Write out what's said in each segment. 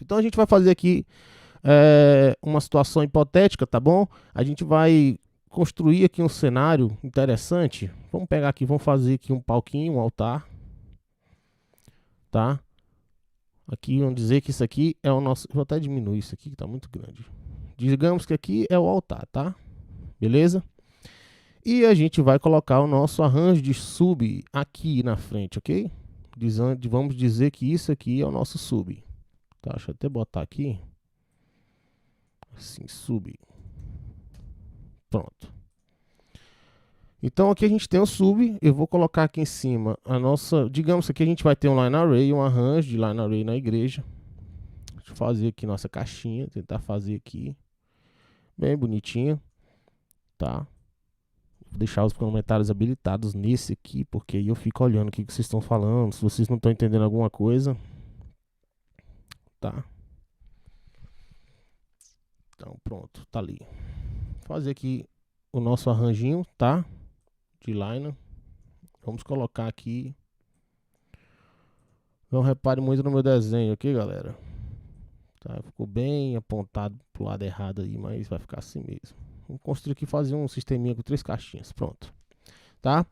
Então a gente vai fazer aqui uma situação hipotética, tá bom? A gente vai construir aqui um cenário interessante. Vamos pegar aqui, vamos fazer aqui um palquinho, um altar, tá? Aqui vamos dizer que isso aqui é o nosso... Vou até diminuir isso aqui que tá muito grande. Digamos que aqui é o altar, tá? Beleza? E a gente vai colocar o nosso arranjo de sub aqui na frente, ok? Vamos dizer que isso aqui é o nosso sub. Tá, deixa eu até botar aqui. Assim, sub. Pronto. Então aqui a gente tem o sub. Eu vou colocar aqui em cima a nossa... Digamos que aqui a gente vai ter um line array, um arranjo de line array na igreja. Deixa eu fazer aqui nossa caixinha. Tentar fazer aqui. Bem bonitinho. Tá? Vou deixar os comentários habilitados nesse aqui, porque aí eu fico olhando o que vocês estão falando. Se vocês não estão entendendo alguma coisa. Tá? Então pronto, tá ali. Vou fazer aqui o nosso arranjinho, tá? De line. Vamos colocar aqui. Não repare muito no meu desenho aqui, galera. Tá? Ficou bem apontado pro lado errado aí, mas vai ficar assim mesmo. Vamos construir aqui, fazer um sisteminha com 3 caixinhas. Pronto. Tá?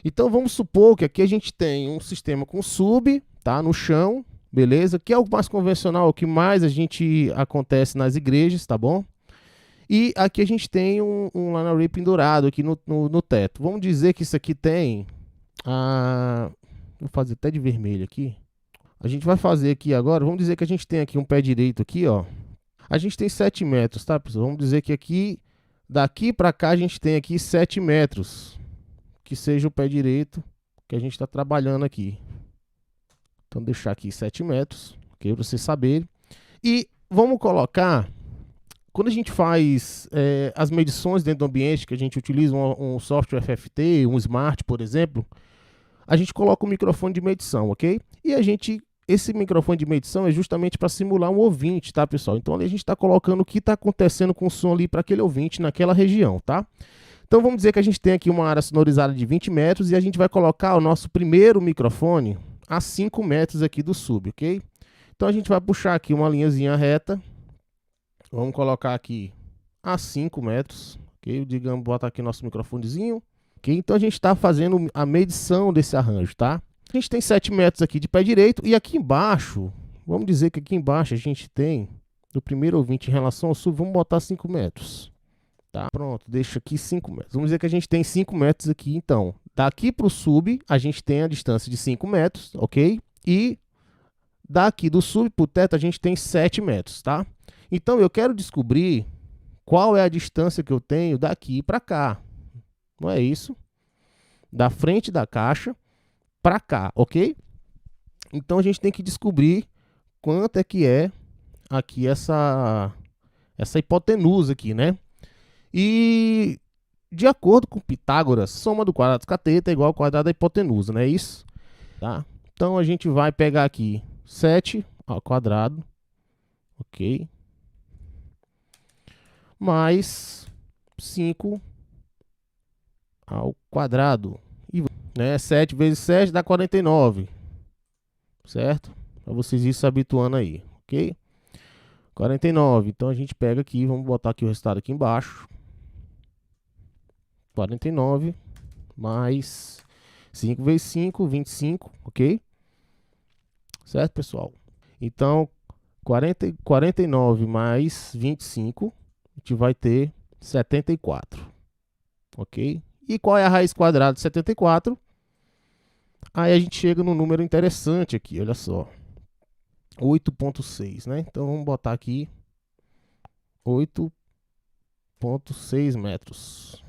Então vamos supor que aqui a gente tem um sistema com sub, tá? No chão, beleza? Que é o mais convencional, o que mais a gente acontece nas igrejas, tá bom? E aqui a gente tem um line array pendurado aqui no teto. Vamos dizer que isso aqui tem... vou fazer até de vermelho aqui. A gente vai fazer aqui agora, vamos dizer que a gente tem aqui um pé direito aqui, ó. A gente tem 7 metros, tá, pessoal? Vamos dizer que aqui, daqui para cá, a gente tem aqui 7 metros. Que seja o pé direito que a gente está trabalhando aqui. Então, deixar aqui 7 metros, ok? Para vocês saberem. E vamos colocar... Quando a gente faz as medições dentro do ambiente, que a gente utiliza um software FFT, um Smart, por exemplo, a gente coloca um microfone de medição, ok? E esse microfone de medição é justamente para simular um ouvinte, tá, pessoal? Então ali a gente está colocando o que está acontecendo com o som ali para aquele ouvinte naquela região, tá? Então vamos dizer que a gente tem aqui uma área sonorizada de 20 metros e a gente vai colocar o nosso primeiro microfone a 5 metros aqui do sub, ok? Então a gente vai puxar aqui uma linhazinha reta. Vamos colocar aqui a 5 metros, ok? Digamos, bota aqui nosso microfonezinho, ok? Então a gente está fazendo a medição desse arranjo, tá? A gente tem 7 metros aqui de pé direito e aqui embaixo, vamos dizer que aqui embaixo a gente tem, do primeiro ouvinte em relação ao sub, vamos botar 5 metros, tá? Pronto, deixa aqui 5 metros. Vamos dizer que a gente tem 5 metros aqui, então. Daqui para o sub, a gente tem a distância de 5 metros, ok? E daqui do sub para o teto, a gente tem 7 metros, tá? Então, eu quero descobrir qual é a distância que eu tenho daqui para cá. Não é isso? Da frente da caixa para cá, ok? Então, a gente tem que descobrir quanto é que é aqui essa hipotenusa aqui, né? E, de acordo com Pitágoras, soma do quadrado dos cateto é igual ao quadrado da hipotenusa, não é isso? Tá? Então, a gente vai pegar aqui 7 ao quadrado, ok? Mais 5 ao quadrado. E, 7 vezes 7 dá 49. Certo? Para vocês irem se habituando aí, ok? 49. Então a gente pega aqui, vamos botar aqui o resultado aqui embaixo. 49 mais 5 vezes 5, 25, ok? Certo, pessoal? Então, 49 mais 25... a gente vai ter 74, ok? E qual é a raiz quadrada de 74? Aí a gente chega num número interessante aqui, olha só. 8,6, né? Então vamos botar aqui 8,6 metros.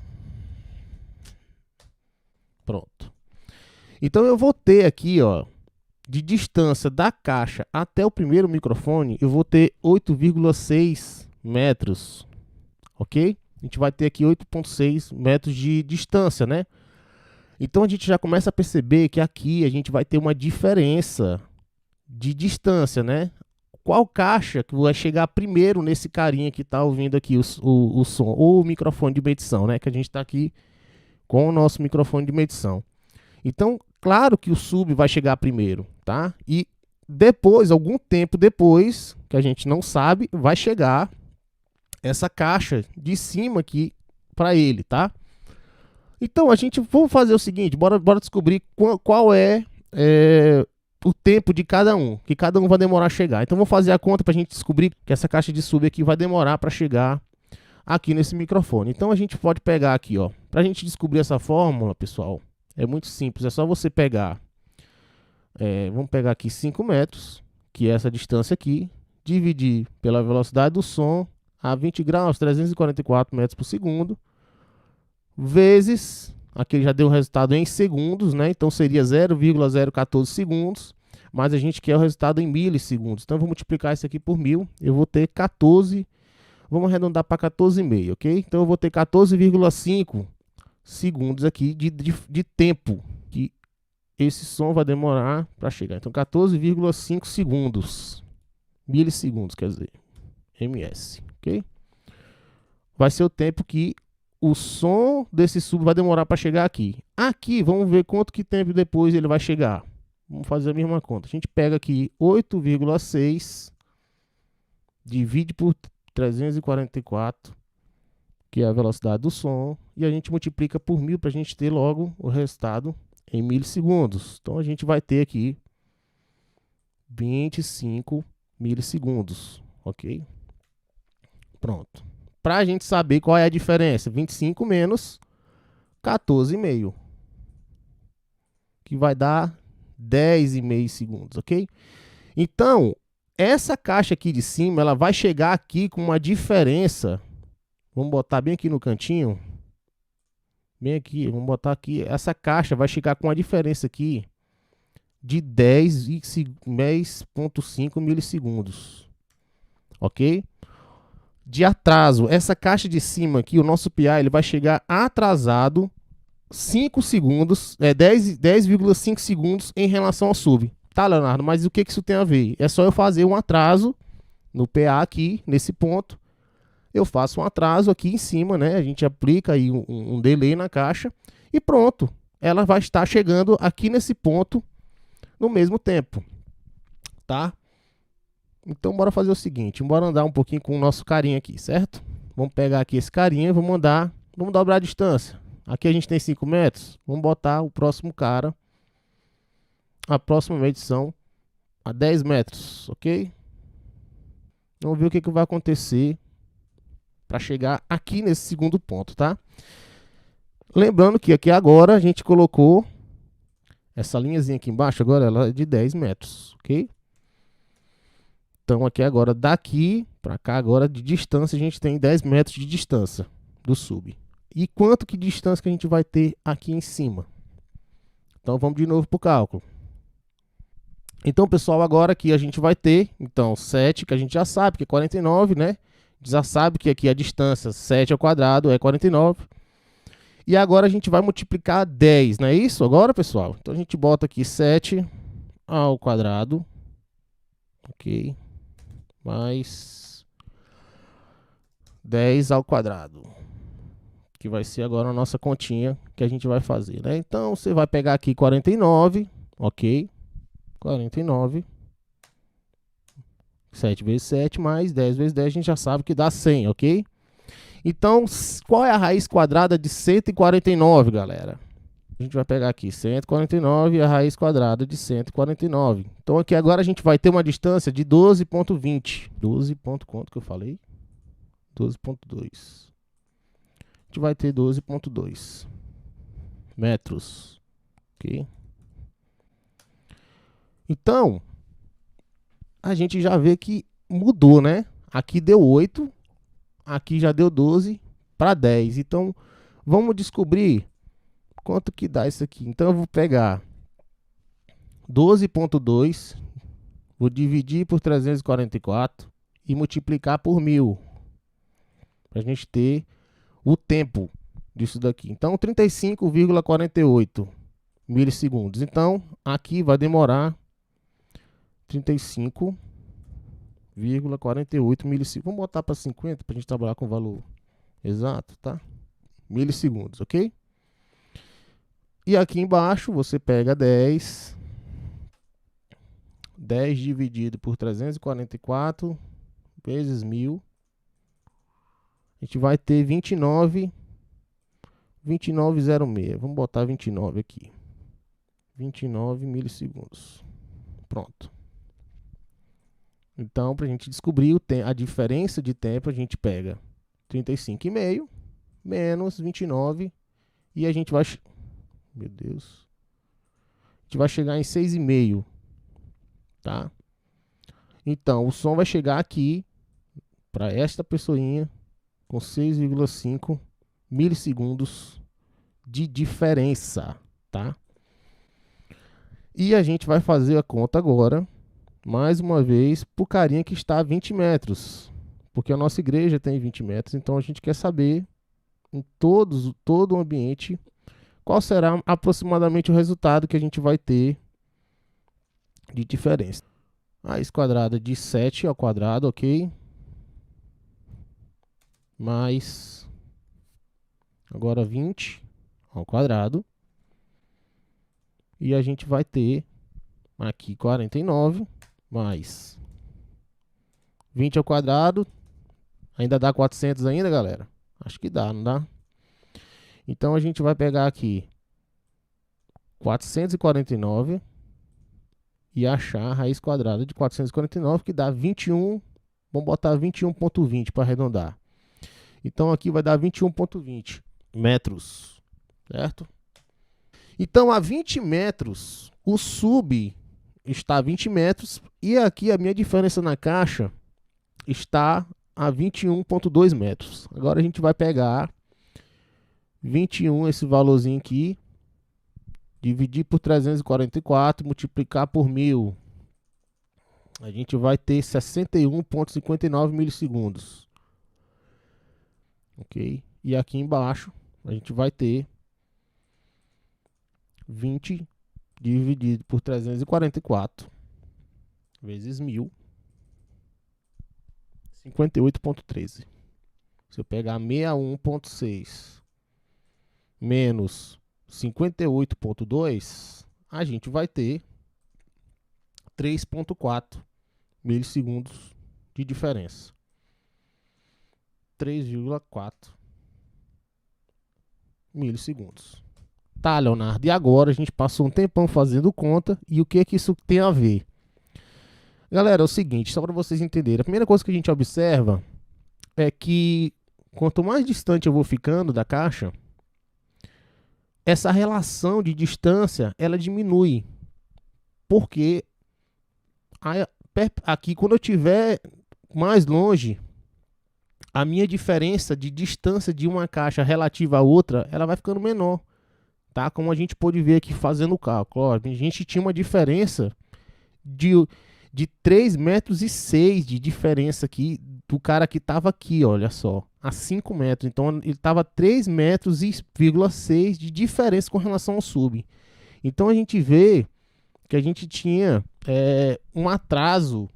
Pronto. Então eu vou ter aqui, ó, de distância da caixa até o primeiro microfone, eu vou ter 8,6 metros. Ok? A gente vai ter aqui 8,6 metros de distância, né? Então a gente já começa a perceber que aqui a gente vai ter uma diferença de distância, né? Qual caixa que vai chegar primeiro nesse carinha que está ouvindo aqui o som, ou o microfone de medição, né? Que a gente está aqui com o nosso microfone de medição. Então, claro que o sub vai chegar primeiro, tá? E depois, algum tempo depois, que a gente não sabe, vai chegar essa caixa de cima aqui para ele, tá? Então, vamos fazer o seguinte, bora descobrir qual é o tempo de cada um, que cada um vai demorar a chegar. Então, vamos fazer a conta para a gente descobrir que essa caixa de sub aqui vai demorar para chegar aqui nesse microfone. Então, a gente pode pegar aqui, ó, para a gente descobrir essa fórmula, pessoal, é muito simples, é só você pegar, vamos pegar aqui 5 metros, que é essa distância aqui, dividir pela velocidade do som a 20 graus, 344 metros por segundo, vezes, aqui já deu o resultado em segundos, né? Então seria 0,014 segundos, mas a gente quer o resultado em milissegundos. Então eu vou multiplicar isso aqui por 1000, eu vou ter 14, vamos arredondar para 14,5, ok? Então eu vou ter 14,5 segundos aqui de tempo que esse som vai demorar para chegar. Então 14,5 segundos, milissegundos, quer dizer, ms, ok? Vai ser o tempo que o som desse sub vai demorar para chegar aqui. Aqui, vamos ver quanto que tempo depois ele vai chegar. Vamos fazer a mesma conta. A gente pega aqui 8,6, divide por 344, que é a velocidade do som, e a gente multiplica por 1000 para a gente ter logo o resultado em milissegundos. Então a gente vai ter aqui 25 milissegundos, ok? Pronto. Para a gente saber qual é a diferença, 25 menos 14,5, que vai dar 10,5 segundos, ok? Então, essa caixa aqui de cima, ela vai chegar aqui com uma diferença, vamos botar bem aqui no cantinho, bem aqui, vamos botar aqui, essa caixa vai chegar com uma diferença aqui de 10,5 milissegundos, ok? De atraso, essa caixa de cima aqui, o nosso PI, ele vai chegar atrasado 5 segundos, 10,5 segundos em relação ao sub. Tá, Leonardo, mas o que isso tem a ver? É só eu fazer um atraso no PA aqui, nesse ponto. Eu faço um atraso aqui em cima, né? A gente aplica aí um delay na caixa e pronto. Ela vai estar chegando aqui nesse ponto no mesmo tempo, tá? Então, bora fazer o seguinte, bora andar um pouquinho com o nosso carinha aqui, certo? Vamos pegar aqui esse carinha e vamos dobrar a distância. Aqui a gente tem 5 metros, vamos botar o próximo cara, a próxima medição, a 10 metros, ok? Vamos ver o que vai acontecer para chegar aqui nesse segundo ponto, tá? Lembrando que aqui agora a gente colocou essa linhazinha aqui embaixo, agora ela é de 10 metros, ok? Então aqui agora, daqui para cá agora, de distância, a gente tem 10 metros de distância do sub. E quanto que distância que a gente vai ter aqui em cima? Então vamos de novo para o cálculo. Então, pessoal, agora aqui a gente vai ter, então, 7, que a gente já sabe que é 49, né? Já sabe que aqui a distância 7 ao quadrado é 49. E agora a gente vai multiplicar 10, não é isso agora, pessoal? Então a gente bota aqui 7 ao quadrado, ok? Mais 10 ao quadrado, que vai ser agora a nossa continha que a gente vai fazer, né? Então você vai pegar aqui 49, ok? 49, 7 vezes 7 mais 10 vezes 10, a gente já sabe que dá 100, ok? Então, qual é a raiz quadrada de 149, galera? A gente vai pegar aqui 149 e a raiz quadrada de 149. Então aqui agora a gente vai ter uma distância de 12,20. 12 ponto quanto que eu falei? 12,2. A gente vai ter 12,2 metros. Ok? Então, a gente já vê que mudou, né? Aqui deu 8, aqui já deu 12 para 10. Então, vamos descobrir quanto que dá isso aqui. Então eu vou pegar 12,2, vou dividir por 344 e multiplicar por 1000, para a gente ter o tempo disso daqui. Então 35,48 milissegundos. Então aqui vai demorar 35,48 milissegundos. Vamos botar para 50 para a gente trabalhar com o valor exato, tá? Milissegundos, ok? E aqui embaixo você pega 10 10 dividido por 344 vezes 1000. A gente vai ter 29,06. Vamos botar 29 aqui. 29 milissegundos. Pronto. Então, para a gente descobrir a diferença de tempo, a gente pega 35,5 menos 29 e a gente vai... Meu Deus. A gente vai chegar em 6,5. Tá? Então, o som vai chegar aqui para esta pessoinha com 6,5 milissegundos de diferença, tá? E a gente vai fazer a conta agora, mais uma vez, pro carinha que está a 20 metros. Porque a nossa igreja tem 20 metros, então a gente quer saber, em todo o ambiente, qual será aproximadamente o resultado que a gente vai ter de diferença. Raiz quadrada de 7 ao quadrado, ok? Mais, agora 20 ao quadrado. E a gente vai ter aqui 49 mais 20 ao quadrado. Ainda dá 400 ainda, galera? Acho que dá, não dá? Então a gente vai pegar aqui 449 e achar a raiz quadrada de 449, que dá 21. Vamos botar 21,20 para arredondar. Então aqui vai dar 21,20 metros, certo? Então a 20 metros, o sub está a 20 metros e aqui a minha diferença na caixa está a 21,2 metros. Agora a gente vai pegar 21, esse valorzinho aqui, dividir por 344, multiplicar por 1000. A gente vai ter 61,59 milissegundos. Ok? E aqui embaixo a gente vai ter 20 dividido por 344 vezes 1000, 58,13. Se eu pegar 61,6 menos 58,2, a gente vai ter 3,4 milissegundos de diferença. 3,4 milissegundos. Tá, Leonardo, e agora a gente passou um tempão fazendo conta, e o que é que isso tem a ver? Galera, é o seguinte, só para vocês entenderem, a primeira coisa que a gente observa é que quanto mais distante eu vou ficando da caixa, essa relação de distância, ela diminui, porque aqui quando eu estiver mais longe, a minha diferença de distância de uma caixa relativa à outra, ela vai ficando menor. Tá? Como a gente pôde ver aqui fazendo o cálculo, ó, a gente tinha uma diferença de 3,6 metros de diferença aqui do cara que estava aqui, olha só, a 5 metros. Então ele estava 3,6 metros de diferença com relação ao sub. Então a gente vê que a gente tinha um atraso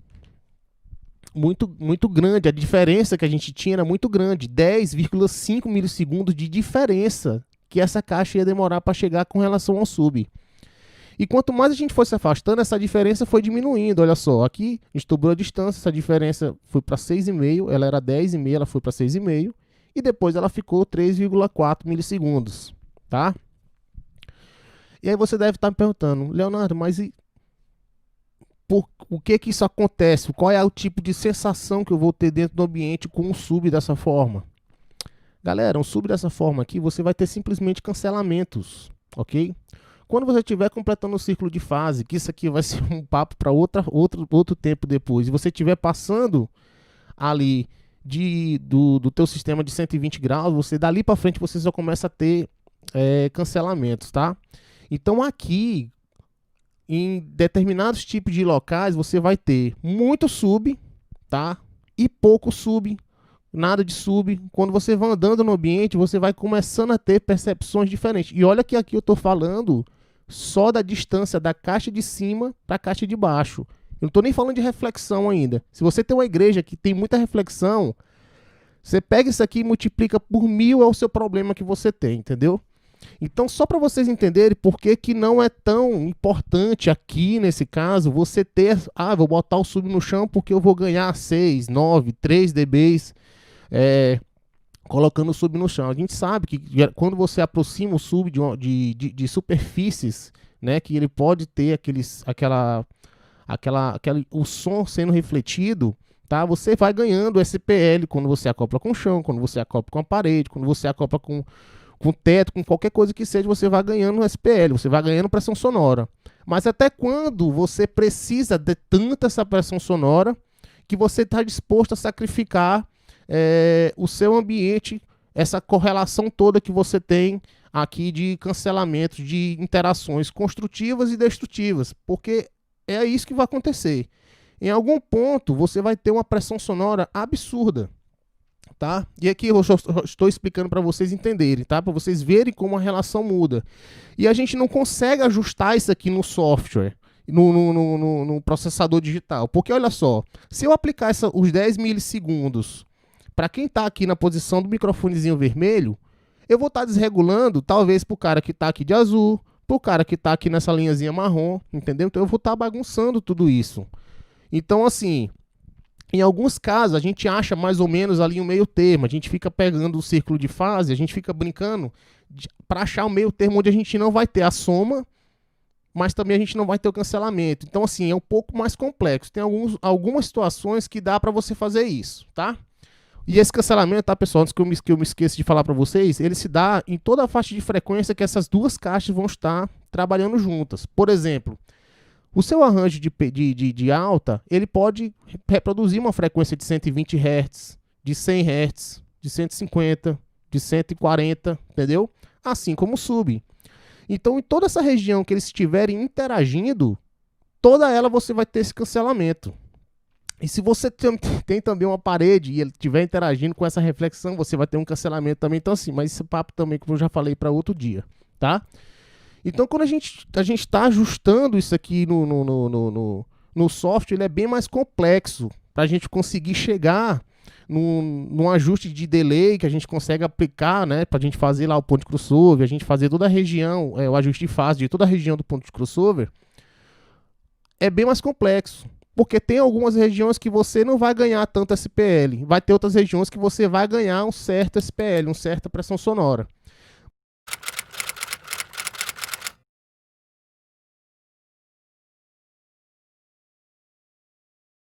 muito grande. A diferença que a gente tinha era muito grande, 10,5 milissegundos de diferença que essa caixa ia demorar para chegar com relação ao sub. E quanto mais a gente foi se afastando, essa diferença foi diminuindo. Olha só, aqui a gente dobrou a distância, essa diferença foi para 6,5, ela era 10,5, ela foi para 6,5, e depois ela ficou 3,4 milissegundos, tá? E aí você deve estar me perguntando, Leonardo, mas o que isso acontece? Qual é o tipo de sensação que eu vou ter dentro do ambiente com um sub dessa forma? Galera, um sub dessa forma aqui, você vai ter simplesmente cancelamentos, ok? Quando você estiver completando o círculo de fase, que isso aqui vai ser um papo para outro tempo depois, e você estiver passando ali do teu sistema de 120 graus, você dali para frente você só começa a ter cancelamentos, tá? Então aqui, em determinados tipos de locais, você vai ter muito sub, tá? E pouco sub. Nada de sub. Quando você vai andando no ambiente, você vai começando a ter percepções diferentes. E olha que aqui eu estou falando só da distância da caixa de cima para a caixa de baixo. Eu não estou nem falando de reflexão ainda. Se você tem uma igreja que tem muita reflexão, você pega isso aqui e multiplica por 1000, é o seu problema que você tem, entendeu? Então, só para vocês entenderem por que que não é tão importante aqui, nesse caso, você ter, vou botar o sub no chão porque eu vou ganhar 6, 9, 3 dBs, colocando o sub no chão. A gente sabe que quando você aproxima o sub de superfícies, né, que ele pode ter o som sendo refletido, tá? Você vai ganhando SPL quando você acopla com o chão, quando você acopla com a parede, quando você acopla com o teto, com qualquer coisa que seja, você vai ganhando SPL, você vai ganhando pressão sonora. Mas até quando você precisa de tanta essa pressão sonora que você está disposto a sacrificar o seu ambiente, essa correlação toda que você tem aqui de cancelamento, de interações construtivas e destrutivas, porque é isso que vai acontecer. Em algum ponto, você vai ter uma pressão sonora absurda, tá? E aqui eu estou explicando para vocês entenderem, tá? Para vocês verem como a relação muda. E a gente não consegue ajustar isso aqui no software, no processador digital, porque olha só, se eu aplicar os 10 milissegundos para quem está aqui na posição do microfonezinho vermelho, eu vou estar desregulando, talvez para o cara que está aqui de azul, para o cara que está aqui nessa linhazinha marrom, entendeu? Então eu vou estar bagunçando tudo isso. Então, assim, em alguns casos a gente acha mais ou menos ali um meio termo, a gente fica pegando o círculo de fase, a gente fica brincando para achar o meio termo onde a gente não vai ter a soma, mas também a gente não vai ter o cancelamento. Então, assim, é um pouco mais complexo. Tem algumas situações que dá para você fazer isso, tá? E esse cancelamento, tá, pessoal, antes que eu me esqueça de falar para vocês, ele se dá em toda a faixa de frequência que essas duas caixas vão estar trabalhando juntas. Por exemplo, o seu arranjo de alta, ele pode reproduzir uma frequência de 120 Hz, de 100 Hz, de 150, de 140, entendeu? Assim como o sub. Então, em toda essa região que eles estiverem interagindo, toda ela você vai ter esse cancelamento. E se você tem também uma parede e ele estiver interagindo com essa reflexão, você vai ter um cancelamento também. Então, assim, mas esse papo também que eu já falei para outro dia, tá? Então, quando a gente está ajustando isso aqui no software, ele é bem mais complexo para a gente conseguir chegar num ajuste de delay que a gente consegue aplicar, né? Para a gente fazer lá o ponto de crossover, a gente fazer toda a região, o ajuste de fase de toda a região do ponto de crossover, é bem mais complexo. Porque tem algumas regiões que você não vai ganhar tanto SPL. Vai ter outras regiões que você vai ganhar um certo SPL, uma certa pressão sonora.